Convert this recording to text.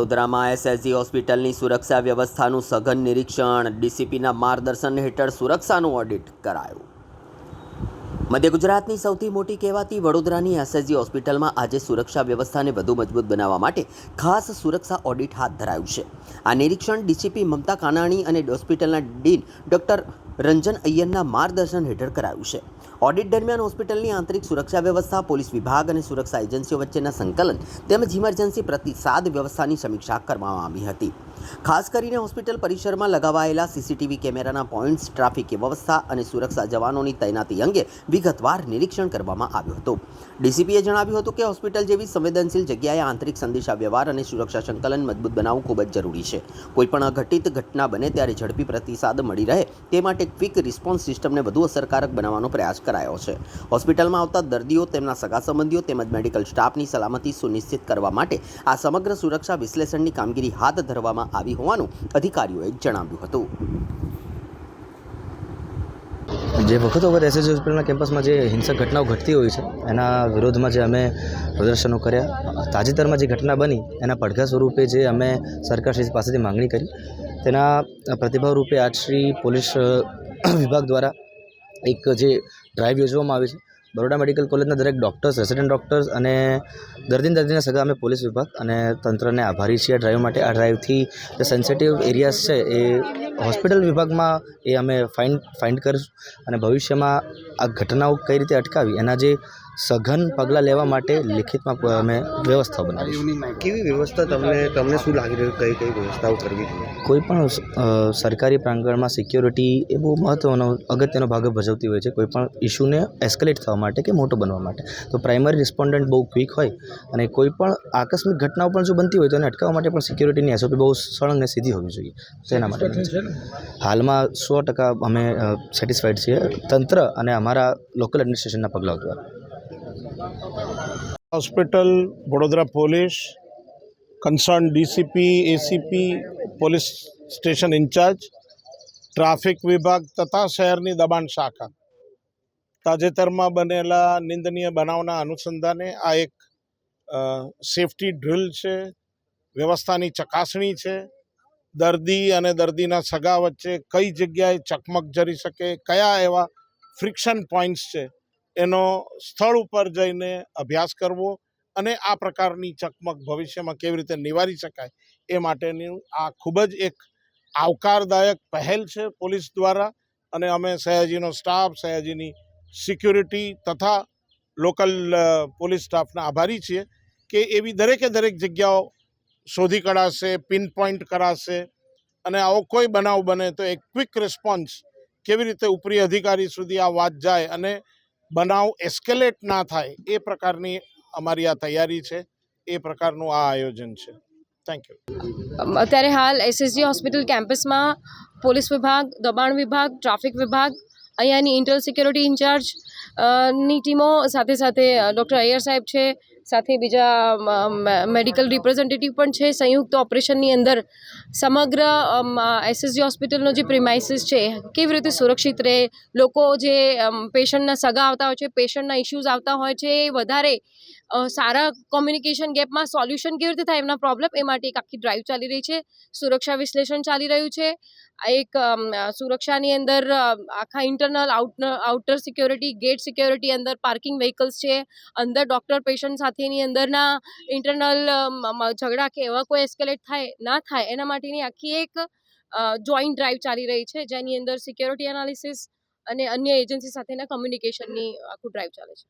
વડોદરામાં એસએસજી હોસ્પિટલની સુરક્ષા વ્યવસ્થાનું સઘન નિરીક્ષણ, ડીસીપીના માર્ગદર્શન હેઠળ સુરક્ષાનું ઓડિટ કરાયું। મધ્ય ગુજરાતની સૌથી મોટી કહેવાતી વડોદરાની એસએસજી હોસ્પિટલમાં આજે સુરક્ષા વ્યવસ્થાને વધુ મજબૂત બનાવવા માટે ખાસ સુરક્ષા ઓડિટ હાથ ધરાયું છે। આ નિરીક્ષણ ડીસીપી મમતા કાનાણી અને હોસ્પિટલના ડીન ડૉક્ટર રંજન અય્યરના માર્ગદર્શન હેઠળ કરાયું છે। ઓડિટ દરમિયાન હોસ્પિટલની આંતરિક સુરક્ષા વ્યવસ્થા, પોલીસ વિભાગ અને સુરક્ષા એજન્સીઓ વચ્ચેના સંકલન તેમજ ઇમરજન્સી પ્રતિસાદ વ્યવસ્થાની સમીક્ષા કરવામાં આવી હતી। ખાસ કરીને હોસ્પિટલ પરિસરમાં લગાવાયેલા સીસીટીવી કેમેરાના પોઈન્ટ્સ, ટ્રાફિક વ્યવસ્થા અને સુરક્ષા જવાનોની તૈનાતી અંગે વિગતવાર નિરીક્ષણ કરવામાં આવ્યું હતું। ડીસીપીએ જણાવ્યું હતું કે હોસ્પિટલ જેવી સંવેદનશીલ જગ્યાએ આંતરિક સંદેશા વ્યવહાર અને સુરક્ષા સંકલન મજબૂત બનાવવું ખૂબ જ જરૂરી છે। કોઈપણ અઘટિત ઘટના બને ત્યારે ઝડપી પ્રતિસાદ મળી રહે તે માટે ક્વિક રિસ્પોન્સ સિસ્ટમને વધુ અસરકારક બનાવવાનો પ્રયાસ કરાયો છે। હોસ્પિટલમાં આવતા દર્દીઓ, તેમના સગા સંબંધીઓ તેમજ મેડિકલ સ્ટાફની સલામતી સુનિશ્ચિત કરવા માટે આ સમગ્ર સુરક્ષા વિશ્લેષણની કામગીરી હાથ ધરવામાં આવી હોવાનું અધિકારીઓએ જણાવ્યું હતું। જે વખતો વખત એસએસજી હોસ્પિટલના કેમ્પસમાં જે હિંસક ઘટનાઓ ઘટતી હોય છે એના વિરોધમાં જે અમે પ્રદર્શનો કર્યા, તાજેતરમાં જે ઘટના બની એના પડઘા સ્વરૂપે જે અમે સરકારશ્રી પાસેથી માંગણી કરી તેના પ્રતિભાવ રૂપે આજશ્રી પોલીસ વિભાગ દ્વારા એક જે ડ્રાઈવ યોજવામાં આવી છે। બરોડા મેડિકલ કોલેજના દરેક ડૉક્ટર્સ, રેસિડેન્ટ ડૉક્ટર્સ અને દર્દીના સગા અમે પોલીસ વિભાગ અને તંત્રને આભારી છીએ આ ડ્રાઈવ માટે। આ ડ્રાઈવથી જે સેન્સિટિવ એરિયાઝ છે એ હોસ્પિટલ વિભાગમાં એ અમે ફાઇન્ડ કરીશું અને ભવિષ્યમાં આ ઘટનાઓ કઈ રીતે અટકાવી એના જે સઘન પગલાં લેવા માટે લિખિતમાં અમે વ્યવસ્થા બનાવીશું। કેવી વ્યવસ્થા તમને શું લાગી રહ્યું, કઈ કઈ વ્યવસ્થાઓ કરવી જોઈએ? કોઈ પણ સરકારી પ્રાંગણમાં સિક્યોરિટી એ બહુ અગત્યનો ભાગ ભજવતી હોય છે, કોઈ પણ ઇસ્યુને એસ્કેલેટ થવા માટે કે મોટો બનવા માટે। તો પ્રાઇમરી રિસ્પોન્ડન્ટ બહુ ક્વિક હોય અને કોઈ પણ આકસ્મિક ઘટનાઓ પણ જો બનતી હોય તો એને અટકાવવા માટે પણ સિક્યોરિટીની એસઓપી બહુ સળંગ અને સીધી હોવી જોઈએ। તેના માટે હાલમાં 100% અમે સેટિસ્ફાઈડ છીએ તંત્ર અને અમારા લોકલ એડમિનિસ્ટ્રેશનના પગલાઓ દ્વારા। Hospital Vadodara police concern DCP, ACP, police station in charge, traffic विभाग तथा शहरनी दबाण शाखा ताजेतરમાં बनेला निंदनीय बनावना अनुसंधाने आ एक सेफ्टी ड्रिल है, व्यवस्थानी चकासणी है। दर्दी अने दर्दीना सगा वच्चे कई जग्याए चकमक जरी सके, कया एवा फ्रिक्शन पॉइंट्स है एनो स्थल पर जईने अभ्यास करवो અને આ પ્રકારની ચકમક ભવિષ્યમાં કેવી રીતે નિવારી શકાય એ માટેની આ ખૂબ જ એક આવકારદાયક પહેલ છે પોલીસ દ્વારા। અને અમે સયાજીનો સ્ટાફ, સયાજીની સિક્યુરિટી તથા લોકલ પોલીસ સ્ટાફના આભારી છીએ કે એવી દરેકે દરેક જગ્યાઓ શોધી કઢાશે, પિન પોઈન્ટ કરાશે અને આવો કોઈ બનાવ બને તો એક ક્વિક રિસ્પોન્સ કેવી રીતે ઉપરી અધિકારી સુધી આ વાત જાય અને બનાવ એસ્કેલેટ ના થાય એ પ્રકારની અમારી આ તૈયારી છે, એ પ્રકારનું આ આયોજન છે। Thank you. અત્યારે હાલ એસએસજી હોસ્પિટલ કેમ્પસમાં પોલીસ વિભાગ, દબાણ વિભાગ, ટ્રાફિક વિભાગ, અહીંયાની ઇન્ટરનલ સિક્યોરિટી ઇન્ચાર્જ ની ટીમો સાથે સાથે ડૉક્ટર અય્યર સાહેબ છે, સાથે બીજા મેડિકલ રિપ્રેઝેન્ટેટિવ પણ છે। સંયુક્ત ઓપરેશનની અંદર સમગ્ર એસએસજી હોસ્પિટલનો જે પ્રિમાઇસીસ છે કેવી રીતે સુરક્ષિત રહે, લોકો જે પેશન્ટના સગા આવતા હોય છે, પેશન્ટના ઇશ્યુઝ આવતા હોય છે, એ વધારે સારા કોમ્યુનિકેશન ગેપમાં સોલ્યુશન કેવી રીતે થાય એમના પ્રોબ્લેમ, એ માટે એક આખી ડ્રાઈવ ચાલી રહી છે। સુરક્ષા વિશ્લેષણ ચાલી રહ્યું છે। આ એક સુરક્ષાની અંદર આખા internal outer security, gate security, અંદર પાર્કિંગ વ્હીકલ્સ છે, અંદર ડૉક્ટર પેશન્ટ સાથેની અંદરના ઇન્ટરનલ ઝઘડા કે એવા કોઈ એસ્કેલેટ ના થાય એના માટેની આખી એક જોઈન્ટ ડ્રાઈવ ચાલી રહી છે, જેની અંદર સિક્યોરિટી એનાલિસિસ અને અન્ય એજન્સી સાથેના કમ્યુનિકેશનની આખું ડ્રાઈવ ચાલે છે।